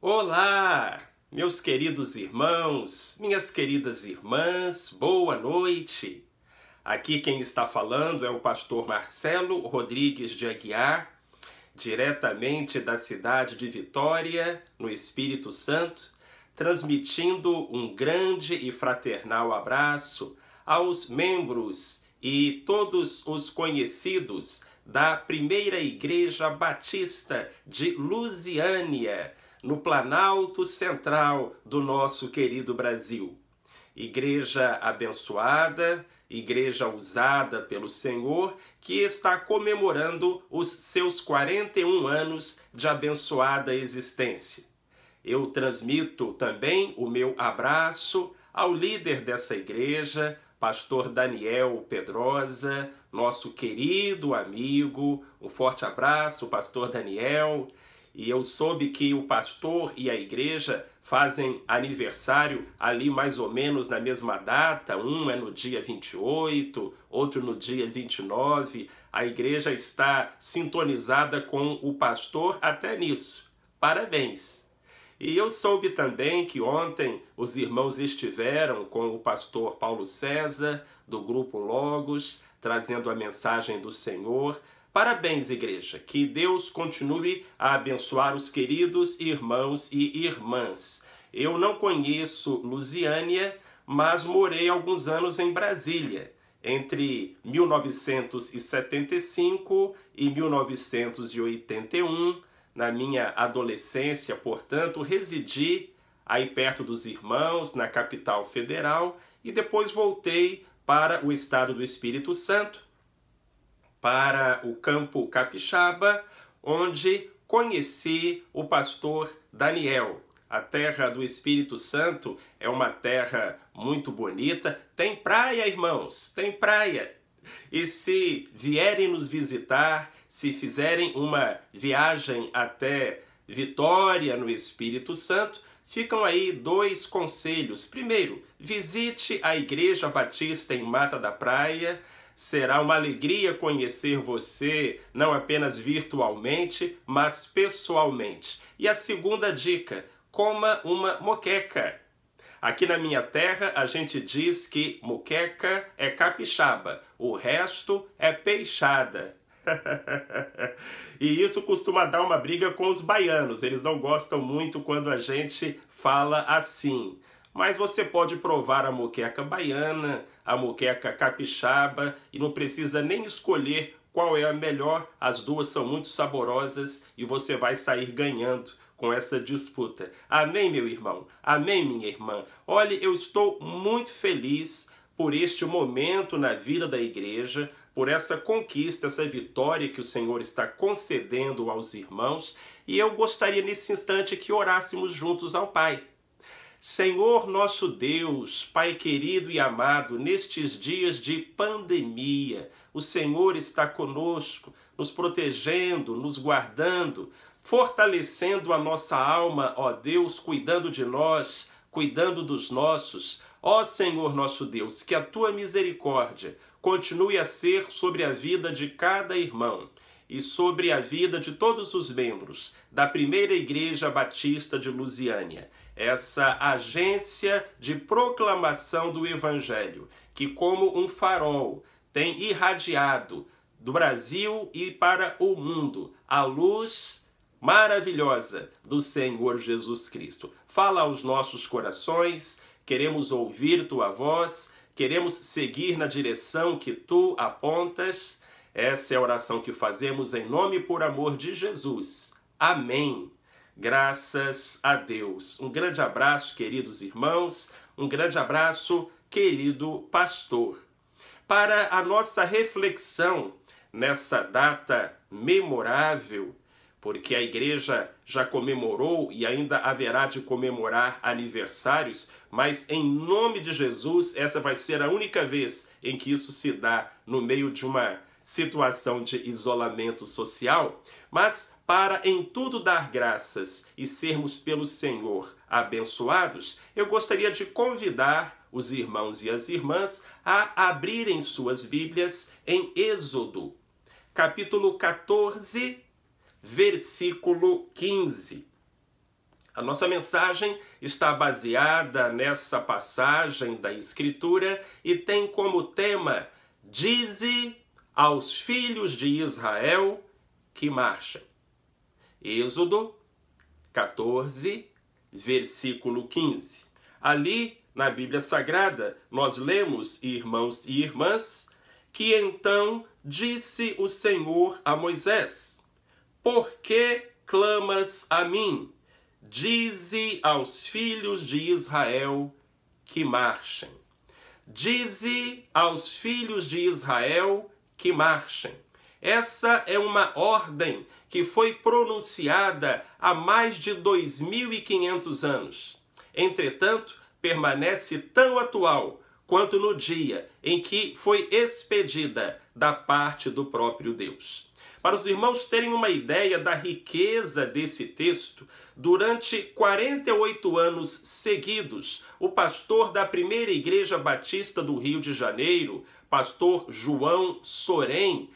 Olá, meus queridos irmãos, minhas queridas irmãs, boa noite. Aqui quem está falando é o pastor Marcelo Rodrigues de Aguiar, diretamente da cidade de Vitória, no Espírito Santo, transmitindo um grande e fraternal abraço aos membros e todos os conhecidos da Primeira Igreja Batista de Lusiânia, no Planalto Central do nosso querido Brasil. Igreja abençoada, igreja usada pelo Senhor, que está comemorando os seus 41 anos de abençoada existência. Eu transmito também o meu abraço ao líder dessa igreja, pastor Daniel Pedrosa, nosso querido amigo. Um forte abraço, pastor Daniel. E eu soube que o pastor e a igreja fazem aniversário ali mais ou menos na mesma data. Um é no dia 28, outro no dia 29. A igreja está sintonizada com o pastor até nisso. Parabéns! E eu soube também que ontem os irmãos estiveram com o pastor Paulo César, do Grupo Logos, trazendo a mensagem do Senhor. Parabéns, igreja, que Deus continue a abençoar os queridos irmãos e irmãs. Eu não conheço Lusiânia, mas morei alguns anos em Brasília, entre 1975 e 1981. Na minha adolescência, portanto, residi aí perto dos irmãos, na capital federal, e depois voltei para o estado do Espírito Santo, para o Campo Capixaba, onde conheci o pastor Daniel. A terra do Espírito Santo é uma terra muito bonita. Tem praia, irmãos, tem praia. E se vierem nos visitar, se fizerem uma viagem até Vitória, no Espírito Santo, ficam aí dois conselhos. Primeiro, visite a Igreja Batista em Mata da Praia. Será uma alegria conhecer você, não apenas virtualmente, mas pessoalmente. E a segunda dica, coma uma moqueca. Aqui na minha terra a gente diz que moqueca é capixaba, o resto é peixada. E isso costuma dar uma briga com os baianos, eles não gostam muito quando a gente fala assim. Mas você pode provar a moqueca baiana, a moqueca capixaba, e não precisa nem escolher qual é a melhor. As duas são muito saborosas e você vai sair ganhando com essa disputa. Amém, meu irmão? Amém, minha irmã? Olha, eu estou muito feliz por este momento na vida da igreja, por essa conquista, essa vitória que o Senhor está concedendo aos irmãos, e eu gostaria nesse instante que orássemos juntos ao Pai. Senhor nosso Deus, Pai querido e amado, nestes dias de pandemia, o Senhor está conosco, nos protegendo, nos guardando, fortalecendo a nossa alma, ó Deus, cuidando de nós, cuidando dos nossos. Ó Senhor nosso Deus, que a Tua misericórdia continue a ser sobre a vida de cada irmão e sobre a vida de todos os membros da Primeira Igreja Batista de Lusiânia, essa agência de proclamação do Evangelho, que como um farol tem irradiado do Brasil e para o mundo a luz maravilhosa do Senhor Jesus Cristo. Fala aos nossos corações, queremos ouvir Tua voz, queremos seguir na direção que Tu apontas. Essa é a oração que fazemos em nome e por amor de Jesus. Amém. Graças a Deus. Um grande abraço, queridos irmãos. Um grande abraço, querido pastor. Para a nossa reflexão nessa data memorável, porque a igreja já comemorou e ainda haverá de comemorar aniversários, mas em nome de Jesus, essa vai ser a única vez em que isso se dá no meio de uma situação de isolamento social, mas para em tudo dar graças e sermos pelo Senhor abençoados, eu gostaria de convidar os irmãos e as irmãs a abrirem suas Bíblias em Êxodo, capítulo 14, versículo 15. A nossa mensagem está baseada nessa passagem da Escritura e tem como tema: Dize aos filhos de Israel que marchem. Êxodo 14, versículo 15. Ali, na Bíblia Sagrada, nós lemos, irmãos e irmãs, que então disse o Senhor a Moisés: Por que clamas a mim? Dize aos filhos de Israel que marchem. Dize aos filhos de Israel que marchem. Essa é uma ordem que foi pronunciada há mais de 2.500 anos. Entretanto, permanece tão atual quanto no dia em que foi expedida da parte do próprio Deus. Para os irmãos terem uma ideia da riqueza desse texto, durante 48 anos seguidos, o pastor da primeira Igreja Batista do Rio de Janeiro, pastor João Sorém,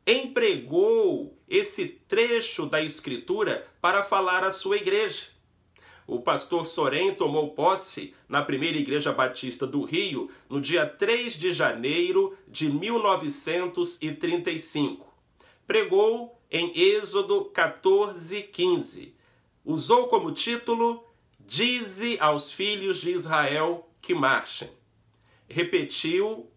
empregou esse trecho da Escritura para falar à sua igreja. O pastor Sorém tomou posse na primeira Igreja Batista do Rio no dia 3 de janeiro de 1935. Pregou em Êxodo 14, 15. Usou como título: Dize aos filhos de Israel que marchem. Repetiu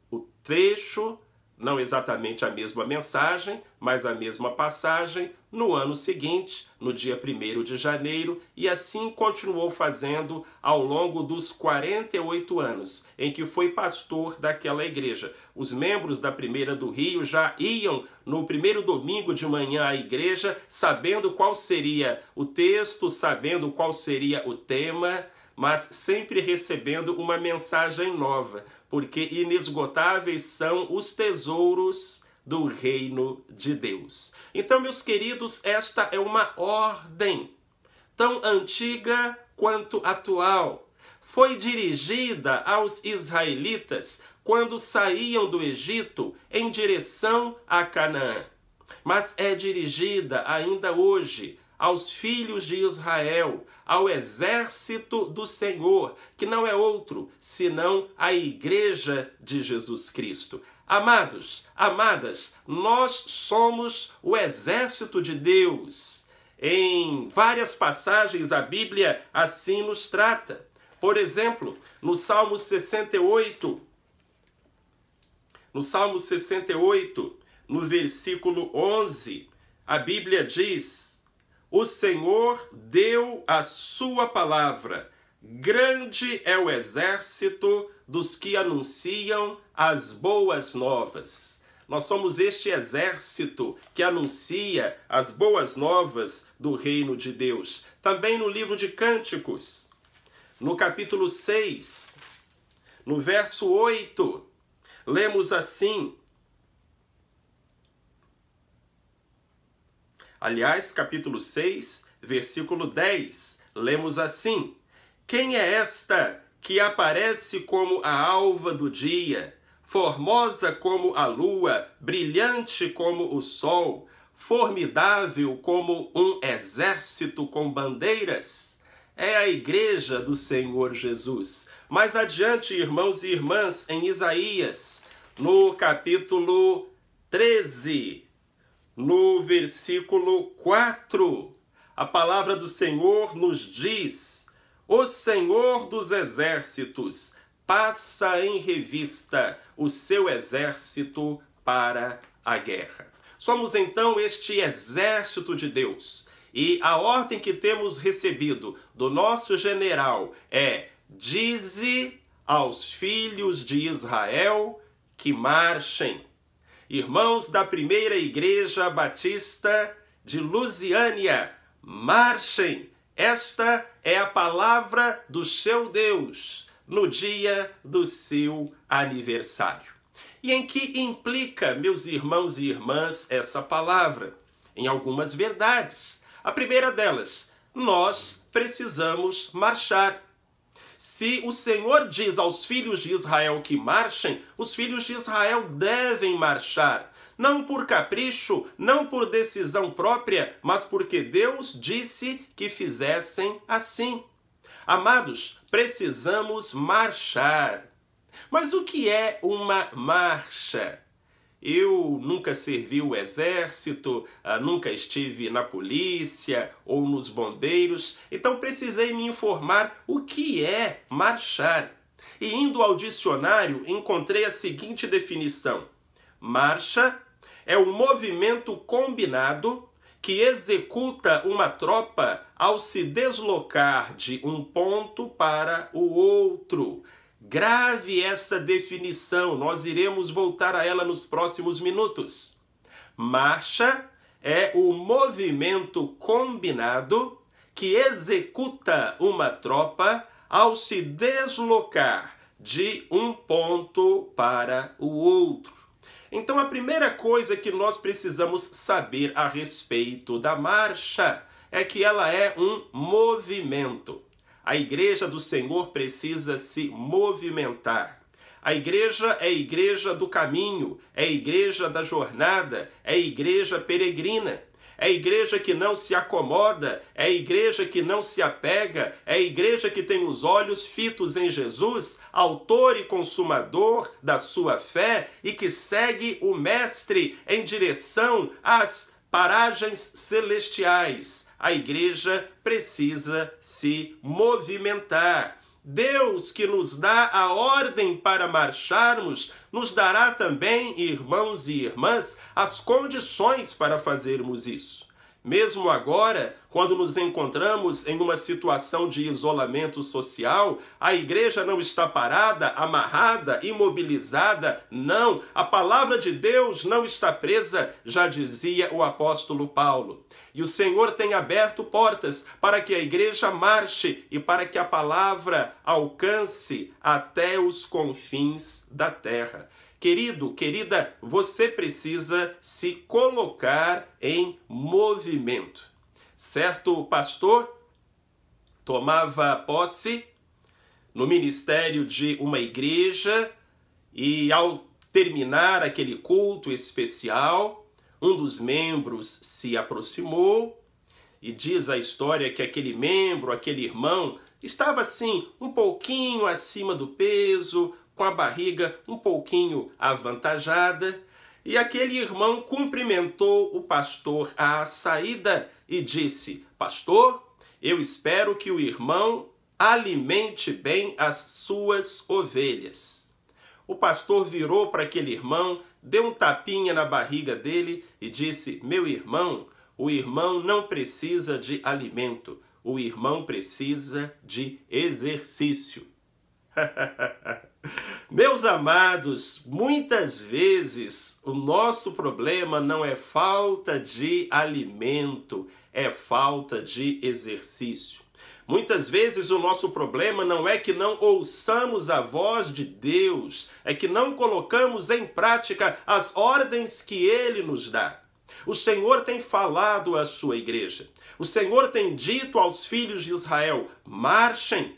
o trecho, não exatamente a mesma mensagem, mas a mesma passagem, no ano seguinte, no dia 1º de janeiro, e assim continuou fazendo ao longo dos 48 anos em que foi pastor daquela igreja. Os membros da Primeira do Rio já iam no primeiro domingo de manhã à igreja, sabendo qual seria o texto, sabendo qual seria o tema, mas sempre recebendo uma mensagem nova, porque inesgotáveis são os tesouros do reino de Deus. Então, meus queridos, esta é uma ordem tão antiga quanto atual. Foi dirigida aos israelitas quando saíam do Egito em direção a Canaã, mas é dirigida ainda hoje aos filhos de Israel, ao exército do Senhor, que não é outro senão a Igreja de Jesus Cristo. Amados, amadas, nós somos o exército de Deus. Em várias passagens a Bíblia assim nos trata. Por exemplo, no Salmo 68, no versículo 11, a Bíblia diz: O Senhor deu a sua palavra. Grande é o exército dos que anunciam as boas novas. Nós somos este exército que anuncia as boas novas do reino de Deus. Também no livro de Cânticos, no capítulo 6, no verso 8, lemos assim. Aliás, capítulo 6, versículo 10, lemos assim: Quem é esta que aparece como a alva do dia, formosa como a lua, brilhante como o sol, formidável como um exército com bandeiras? É a igreja do Senhor Jesus. Mais adiante, irmãos e irmãs, em Isaías, no capítulo 13, no versículo 4, a palavra do Senhor nos diz: O Senhor dos exércitos passa em revista o seu exército para a guerra. Somos então este exército de Deus. E a ordem que temos recebido do nosso general é: dize aos filhos de Israel que marchem. Irmãos da primeira Igreja Batista de Lusiânia, marchem! Esta é a palavra do seu Deus no dia do seu aniversário. E em que implica, meus irmãos e irmãs, essa palavra? Em algumas verdades. A primeira delas: nós precisamos marchar. Se o Senhor diz aos filhos de Israel que marchem, os filhos de Israel devem marchar. Não por capricho, não por decisão própria, mas porque Deus disse que fizessem assim. Amados, precisamos marchar. Mas o que é uma marcha? Eu nunca servi o exército, nunca estive na polícia ou nos bombeiros, então precisei me informar o que é marchar. E indo ao dicionário, encontrei a seguinte definição: marcha é o movimento combinado que executa uma tropa ao se deslocar de um ponto para o outro. Grave essa definição, nós iremos voltar a ela nos próximos minutos. Marcha é o movimento combinado que executa uma tropa ao se deslocar de um ponto para o outro. Então, a primeira coisa que nós precisamos saber a respeito da marcha é que ela é um movimento. A igreja do Senhor precisa se movimentar. A igreja é a igreja do caminho, é a igreja da jornada, é a igreja peregrina. É a igreja que não se acomoda, é a igreja que não se apega, é a igreja que tem os olhos fitos em Jesus, autor e consumador da sua fé, e que segue o Mestre em direção às paragens celestiais. A igreja precisa se movimentar. Deus, que nos dá a ordem para marcharmos, nos dará também, irmãos e irmãs, as condições para fazermos isso. Mesmo agora, quando nos encontramos em uma situação de isolamento social, a igreja não está parada, amarrada, imobilizada. Não, a palavra de Deus não está presa, já dizia o apóstolo Paulo. E o Senhor tem aberto portas para que a igreja marche e para que a palavra alcance até os confins da terra. Querido, querida, você precisa se colocar em movimento. Certo pastor tomava posse no ministério de uma igreja e, ao terminar aquele culto especial, um dos membros se aproximou e diz a história que aquele membro, aquele irmão, estava assim um pouquinho acima do peso, com a barriga um pouquinho avantajada, e aquele irmão cumprimentou o pastor à saída e disse: pastor, eu espero que o irmão alimente bem as suas ovelhas. O pastor virou para aquele irmão, deu um tapinha na barriga dele e disse: meu irmão, o irmão não precisa de alimento, o irmão precisa de exercício. Meus amados, muitas vezes o nosso problema não é falta de alimento, é falta de exercício. Muitas vezes o nosso problema não é que não ouçamos a voz de Deus, é que não colocamos em prática as ordens que Ele nos dá. O Senhor tem falado à sua igreja. O Senhor tem dito aos filhos de Israel: marchem,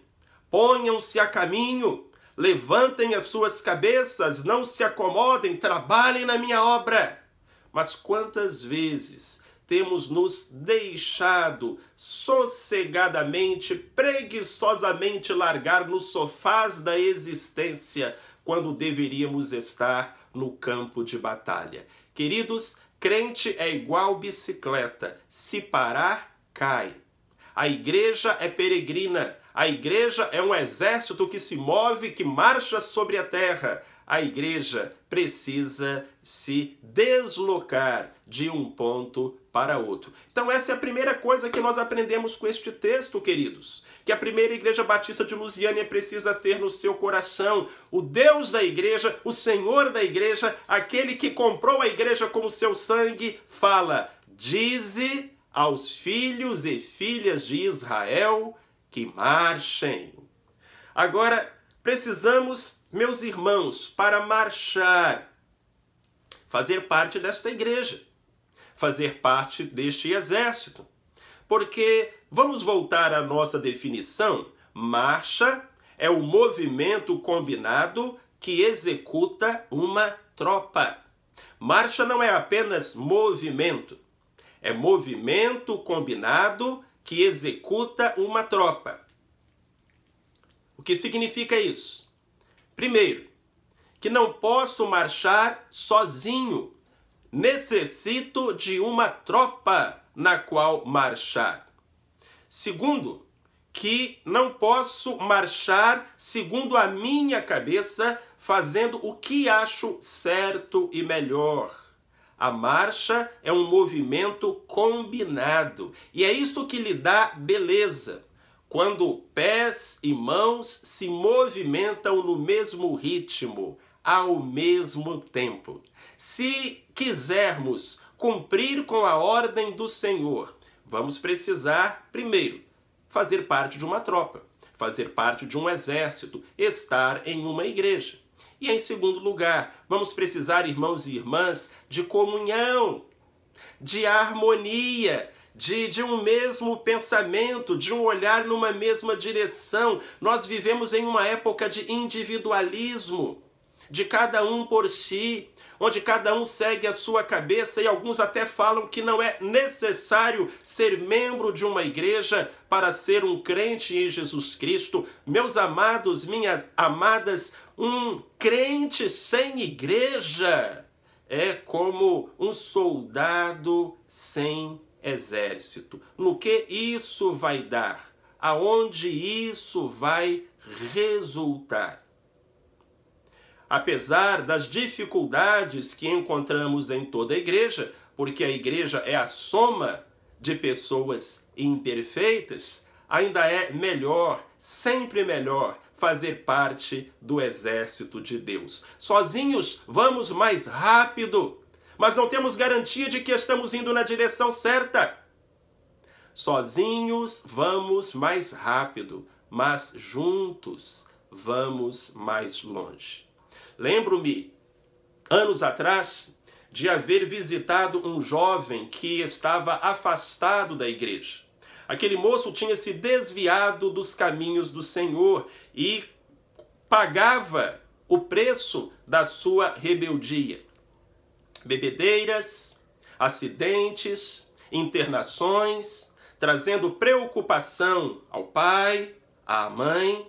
ponham-se a caminho, levantem as suas cabeças, não se acomodem, trabalhem na minha obra. Mas quantas vezes temos nos deixado sossegadamente, preguiçosamente largar nos sofás da existência, quando deveríamos estar no campo de batalha? Queridos, crente é igual bicicleta, se parar, cai. A igreja é peregrina, a igreja é um exército que se move, que marcha sobre a terra. A igreja precisa se deslocar de um ponto para outro. Então essa é a primeira coisa que nós aprendemos com este texto, queridos. Que a primeira igreja batista de Lusiânia precisa ter no seu coração o Deus da igreja, o Senhor da igreja, aquele que comprou a igreja com o seu sangue, fala: dize aos filhos e filhas de Israel que marchem. Agora, precisamos, meus irmãos, para marchar, fazer parte desta igreja, fazer parte deste exército. Porque, vamos voltar à nossa definição, marcha é o movimento combinado que executa uma tropa. Marcha não é apenas movimento, é movimento combinado que executa uma tropa. O que significa isso? Primeiro, que não posso marchar sozinho. Necessito de uma tropa na qual marchar. Segundo, que não posso marchar segundo a minha cabeça, fazendo o que acho certo e melhor. A marcha é um movimento combinado. E é isso que lhe dá beleza. Quando pés e mãos se movimentam no mesmo ritmo, ao mesmo tempo. Se quisermos cumprir com a ordem do Senhor, vamos precisar, primeiro, fazer parte de uma tropa, fazer parte de um exército, estar em uma igreja. E em segundo lugar, vamos precisar, irmãos e irmãs, de comunhão, de harmonia, de um mesmo pensamento, de um olhar numa mesma direção. Nós vivemos em uma época de individualismo, de cada um por si, onde cada um segue a sua cabeça, e alguns até falam que não é necessário ser membro de uma igreja para ser um crente em Jesus Cristo. Meus amados, minhas amadas, um crente sem igreja é como um soldado sem exército. No que isso vai dar? Aonde isso vai resultar? Apesar das dificuldades que encontramos em toda a igreja, porque a igreja é a soma de pessoas imperfeitas, ainda é melhor, sempre melhor, fazer parte do exército de Deus. Sozinhos vamos mais rápido, mas não temos garantia de que estamos indo na direção certa. Sozinhos vamos mais rápido, mas juntos vamos mais longe. Lembro-me, anos atrás, de haver visitado um jovem que estava afastado da igreja. Aquele moço tinha se desviado dos caminhos do Senhor e pagava o preço da sua rebeldia. Bebedeiras, acidentes, internações, trazendo preocupação ao pai, à mãe.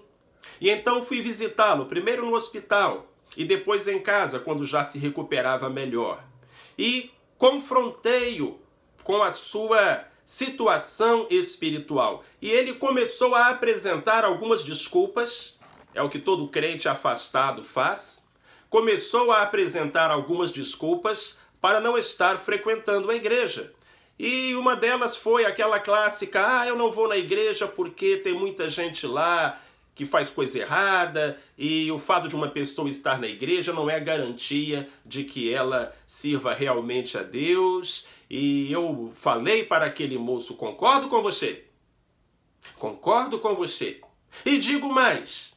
E então fui visitá-lo, primeiro no hospital, e depois em casa, quando já se recuperava melhor. E confrontei-o com a sua situação espiritual. E ele começou a apresentar algumas desculpas, é o que todo crente afastado faz. Começou a apresentar algumas desculpas para não estar frequentando a igreja. E uma delas foi aquela clássica: eu não vou na igreja porque tem muita gente lá que faz coisa errada, e o fato de uma pessoa estar na igreja não é garantia de que ela sirva realmente a Deus. E eu falei para aquele moço: concordo com você. Concordo com você. E digo mais,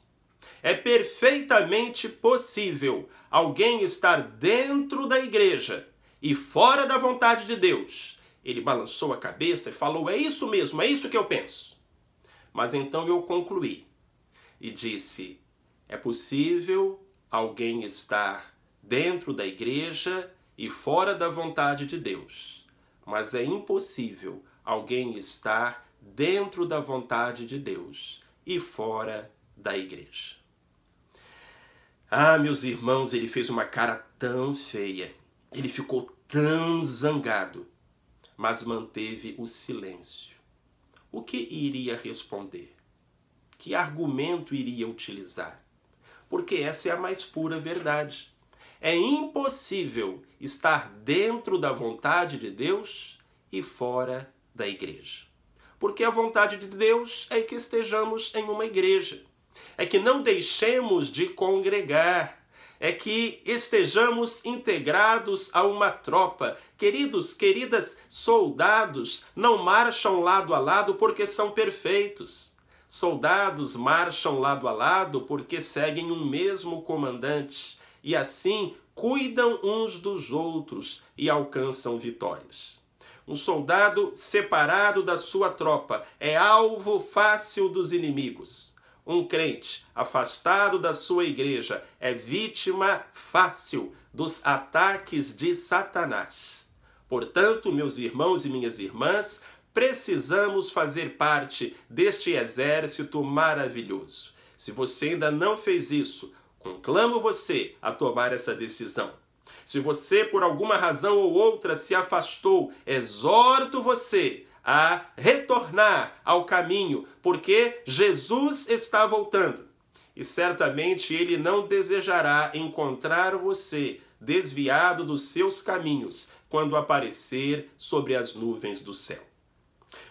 é perfeitamente possível alguém estar dentro da igreja e fora da vontade de Deus. Ele balançou a cabeça e falou: é isso mesmo, é isso que eu penso. Mas então eu concluí e disse: é possível alguém estar dentro da igreja e fora da vontade de Deus, mas é impossível alguém estar dentro da vontade de Deus e fora da igreja. Ah, meus irmãos, ele fez uma cara tão feia, ele ficou tão zangado, mas manteve o silêncio. O que iria responder? Que argumento iria utilizar? Porque essa é a mais pura verdade. É impossível estar dentro da vontade de Deus e fora da igreja. Porque a vontade de Deus é que estejamos em uma igreja. É que não deixemos de congregar. É que estejamos integrados a uma tropa. Queridos, queridas, soldados não marcham lado a lado porque são perfeitos. Soldados marcham lado a lado porque seguem um mesmo comandante e assim cuidam uns dos outros e alcançam vitórias. Um soldado separado da sua tropa é alvo fácil dos inimigos. um crente afastado da sua igreja é vítima fácil dos ataques de Satanás. Portanto, meus irmãos e minhas irmãs, precisamos fazer parte deste exército maravilhoso. Se você ainda não fez isso, conclamo você a tomar essa decisão. Se você, por alguma razão ou outra, se afastou, exorto você a retornar ao caminho, porque Jesus está voltando. E certamente Ele não desejará encontrar você desviado dos seus caminhos quando aparecer sobre as nuvens do céu.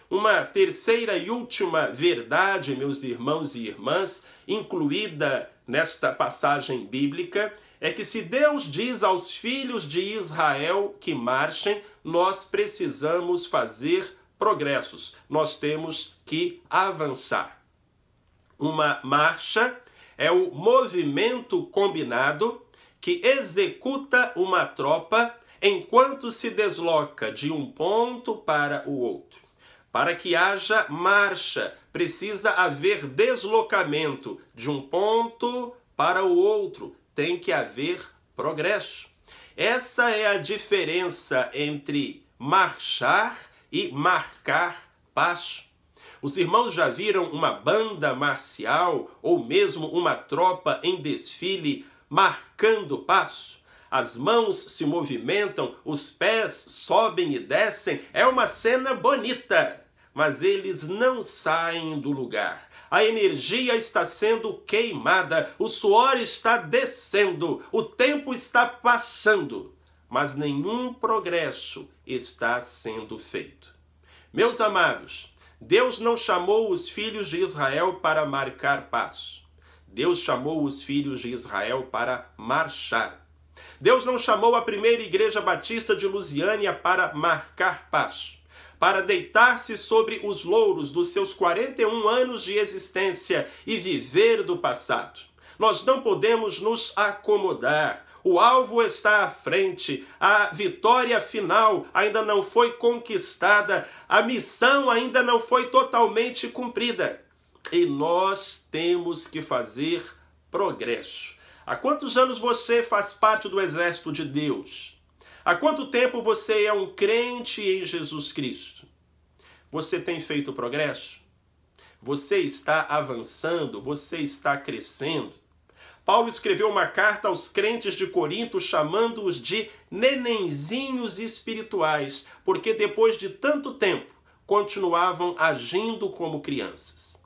Uma terceira e última verdade, meus irmãos e irmãs, incluída nesta passagem bíblica, é que se Deus diz aos filhos de Israel que marchem, nós precisamos fazer progressos. Nós temos que avançar. Uma marcha é o movimento combinado que executa uma tropa enquanto se desloca de um ponto para o outro. Para que haja marcha, precisa haver deslocamento de um ponto para o outro. Tem que haver progresso. Essa é a diferença entre marchar e marcar passo. Os irmãos já viram uma banda marcial ou mesmo uma tropa em desfile marcando passo? As mãos se movimentam, os pés sobem e descem. É uma cena bonita, mas eles não saem do lugar. A energia está sendo queimada, o suor está descendo, o tempo está passando, mas nenhum progresso está sendo feito. Meus amados, Deus não chamou os filhos de Israel para marcar passo. Deus chamou os filhos de Israel para marchar. Deus não chamou a primeira igreja batista de Lusiânia para marcar passo, para deitar-se sobre os louros dos seus 41 anos de existência e viver do passado. Nós não podemos nos acomodar. O alvo está à frente, a vitória final ainda não foi conquistada, a missão ainda não foi totalmente cumprida. E nós temos que fazer progresso. Há quantos anos você faz parte do exército de Deus? Há quanto tempo você é um crente em Jesus Cristo? Você tem feito progresso? Você está avançando? Você está crescendo? Paulo escreveu uma carta aos crentes de Corinto chamando-os de nenenzinhos espirituais, porque depois de tanto tempo continuavam agindo como crianças.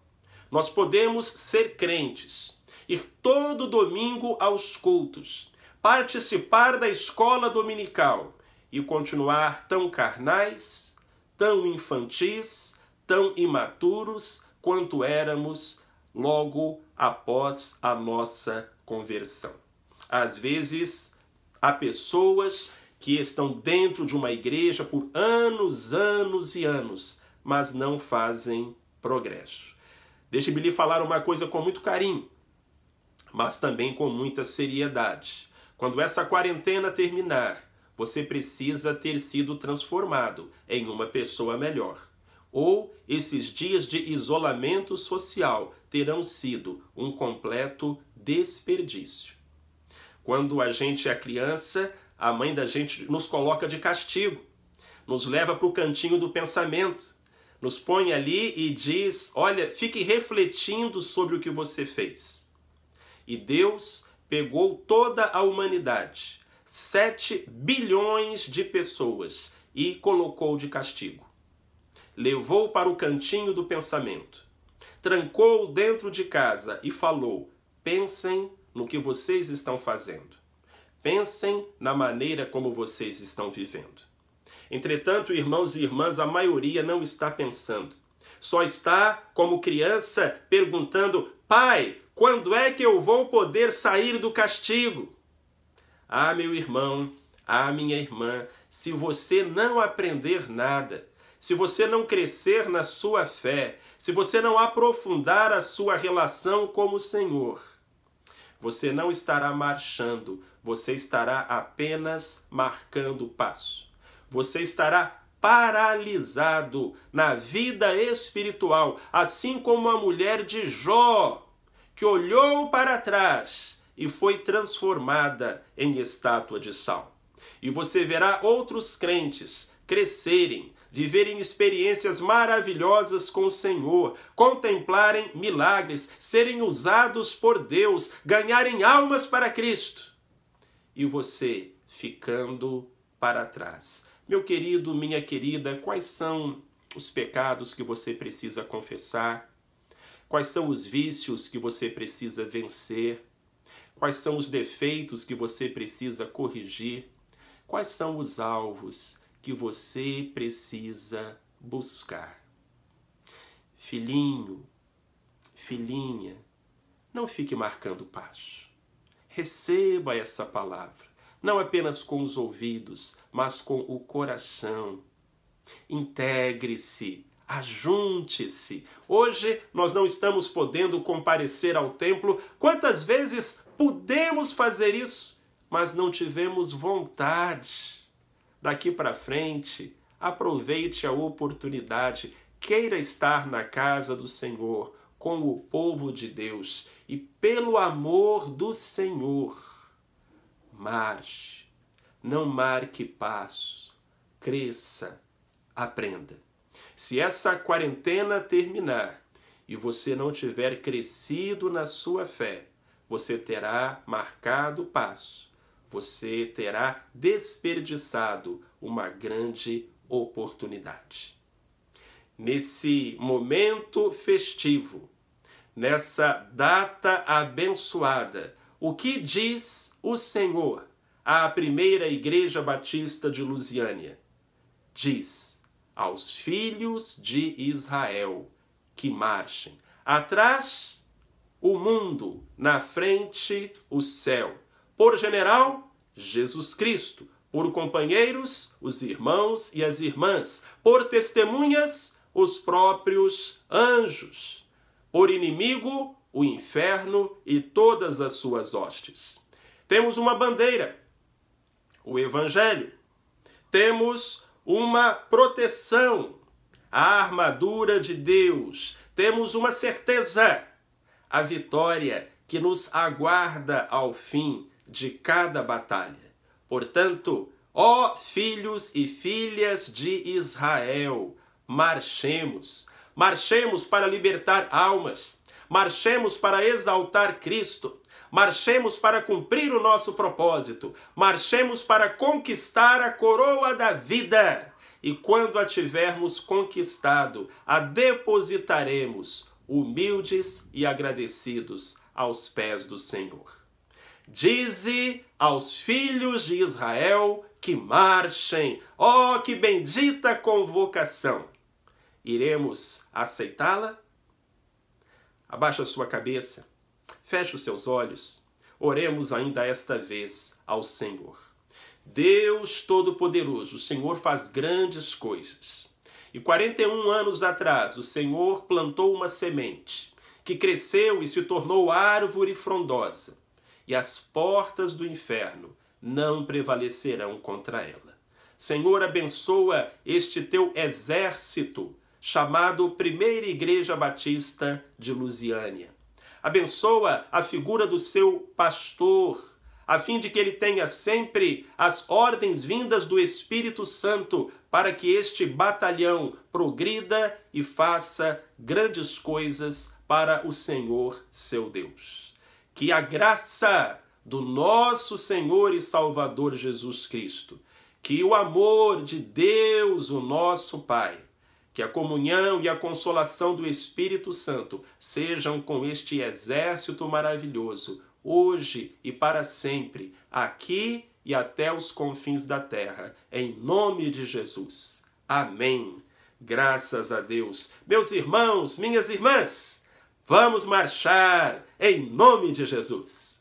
Nós podemos ser crentes, ir todo domingo aos cultos, participar da escola dominical e continuar tão carnais, tão infantis, tão imaturos quanto éramos logo após a nossa conversão. Às vezes, há pessoas que estão dentro de uma igreja por anos, anos e anos, mas não fazem progresso. Deixe-me lhe falar uma coisa com muito carinho, mas também com muita seriedade. Quando essa quarentena terminar, você precisa ter sido transformado em uma pessoa melhor. Ou esses dias de isolamento social terão sido um completo desperdício. Quando a gente é criança, a mãe da gente nos coloca de castigo, nos leva para o cantinho do pensamento, nos põe ali e diz, olha, fique refletindo sobre o que você fez. E Deus pegou toda a humanidade, 7 bilhões de pessoas, e colocou de castigo. Levou para o cantinho do pensamento, trancou dentro de casa e falou, pensem no que vocês estão fazendo. Pensem na maneira como vocês estão vivendo. Entretanto, irmãos e irmãs, a maioria não está pensando. Só está, como criança, perguntando, pai, quando é que eu vou poder sair do castigo? Ah, meu irmão, ah, minha irmã, se você não aprender nada, se você não crescer na sua fé, se você não aprofundar a sua relação com o Senhor, você não estará marchando, você estará apenas marcando passo. Você estará paralisado na vida espiritual, assim como a mulher de Jó. que olhou para trás e foi transformada em estátua de sal. E você verá outros crentes crescerem, viverem experiências maravilhosas com o Senhor, contemplarem milagres, serem usados por Deus, ganharem almas para Cristo. E você ficando para trás. Meu querido, minha querida, quais são os pecados que você precisa confessar? Quais são os vícios que você precisa vencer? Quais são os defeitos que você precisa corrigir? Quais são os alvos que você precisa buscar? Filhinho, filhinha, não fique marcando passo. Receba essa palavra, não apenas com os ouvidos, mas com o coração. Integre-se, ajunte-se. Hoje nós não estamos podendo comparecer ao templo. Quantas vezes pudemos fazer isso, mas não tivemos vontade? Daqui para frente, aproveite a oportunidade. Queira estar na casa do Senhor, com o povo de Deus. E pelo amor do Senhor, marche, não marque passo, cresça, aprenda. Se essa quarentena terminar e você não tiver crescido na sua fé, você terá marcado passo, você terá desperdiçado uma grande oportunidade. Nesse momento festivo, nessa data abençoada, o que diz o Senhor à primeira Igreja Batista de Lusiânia? Diz aos filhos de Israel que marchem. Atrás, o mundo, na frente, o céu. Por general, Jesus Cristo. Por companheiros, os irmãos e as irmãs. Por testemunhas, os próprios anjos. Por inimigo, o inferno e todas as suas hostes. Temos uma bandeira, o Evangelho. Temos uma proteção, a armadura de Deus. Temos uma certeza, a vitória que nos aguarda ao fim de cada batalha. Portanto, ó filhos e filhas de Israel, marchemos. Marchemos para libertar almas. Marchemos para exaltar Cristo. Marchemos para cumprir o nosso propósito. Marchemos para conquistar a coroa da vida. E quando a tivermos conquistado, a depositaremos humildes e agradecidos aos pés do Senhor. Dize aos filhos de Israel que marchem. Oh, que bendita convocação! Iremos aceitá-la? Abaixa sua cabeça, feche os seus olhos, oremos ainda esta vez ao Senhor. Deus Todo-Poderoso, o Senhor faz grandes coisas. E 41 anos atrás, o Senhor plantou uma semente que cresceu e se tornou árvore frondosa. E as portas do inferno não prevalecerão contra ela. Senhor, abençoa este teu exército, chamado Primeira Igreja Batista de Lusiânia. Abençoa a figura do seu pastor, a fim de que ele tenha sempre as ordens vindas do Espírito Santo, para que este batalhão progrida e faça grandes coisas para o Senhor, seu Deus. Que a graça do nosso Senhor e Salvador Jesus Cristo, que o amor de Deus, o nosso Pai, que a comunhão e a consolação do Espírito Santo sejam com este exército maravilhoso, hoje e para sempre, aqui e até os confins da terra, em nome de Jesus. Amém. Graças a Deus. Meus irmãos, minhas irmãs, vamos marchar em nome de Jesus.